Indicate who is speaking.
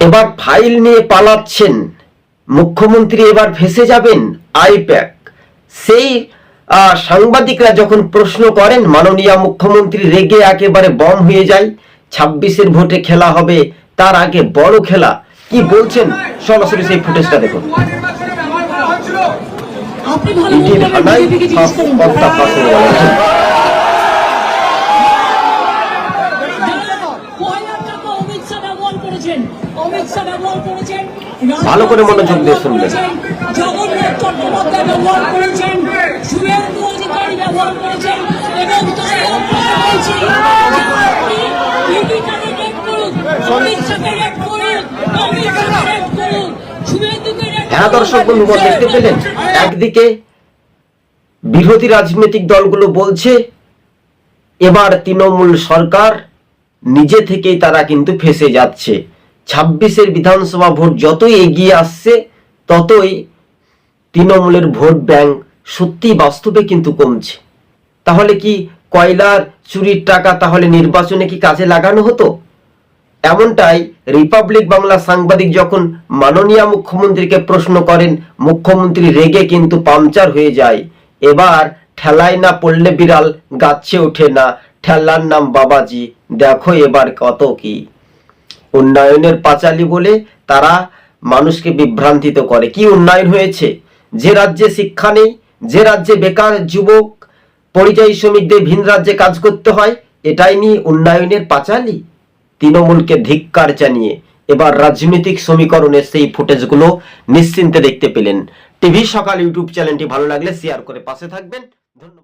Speaker 1: এবার ফাইল নিয়ে পালাচ্ছেন মুখ্যমন্ত্রী, এবার ফেঁসে যাবেন আইপ্যাক। সেই সাংবাদিকরা যখন প্রশ্ন করেন, মাননীয় মুখ্যমন্ত্রী রেগে একেবারে বম হয়ে যায়। 26-এর ভোটে খেলা হবে, তার আগে বড় খেলা। কি বলছেন সরাসরি সেই ফুটেজটা দেখুন। ইডির হানায় কর্তা ফাঁসে গেলেন। ভালো করে মনোযোগ দিয়ে শুনবেন।
Speaker 2: জগন্নাথ চট্টোপাধ্যায় ব্যবহার করেছেন, শুভেন্দু অধিকারী ব্যবহার করেছেন, এবং
Speaker 1: হ্যাঁ দর্শক বন্ধুগণ, দেখতে পেলেন একদিকে বিরোধী রাজনৈতিক দলগুলো বলছে এবার তৃণমূল সরকার নিজে থেকেই তারা কিন্তু ফেঁসে যাচ্ছে। 26-এর বিধানসভা ভোট যতই এগিয়ে আসছে ততই তৃণমূলের ভোট ব্যাংক সত্যি বাস্তবে কিন্তু কমছে। তাহলে কি কয়লার চুরির টাকা তাহলে নির্বাচনে কি কাজে লাগানো হতো? এমনটাই রিপাবলিক বাংলা সাংবাদিক যখন মাননীয় মুখ্যমন্ত্রীকে প্রশ্ন করেন, মুখ্যমন্ত্রী রেগে কিন্তু পাংচার হয়ে যায়। এবার ঠেলায় না পড়লে বিড়াল গাছে ওঠে না, ঠেলার নাম বাবাজি, দেখো এবার কত কি। উন্নয়নের পাঁচালী বলে তারা মানুষকে বিভ্রান্তিত করে। কি উন্নয়ন হয়েছে? যে রাজ্যে শিক্ষা নেই, যে রাজ্যে বেকার যুবক পরিযায়ী শ্রমিকদের ভিন রাজ্যে কাজ করতে হয়, এটাই নিয়ে উন্নয়নের পাঁচালী? তৃণমূলকে ধিক্কার জানিয়ে এবার রাজনৈতিক সমীকরণের সেই ফুটেজগুলো নিশ্চিন্তে দেখতে পেলেন। টিভি সকাল ইউটিউব চ্যানেলটি ভালো লাগলে শেয়ার করে পাশে থাকবেন। ধন্যবাদ।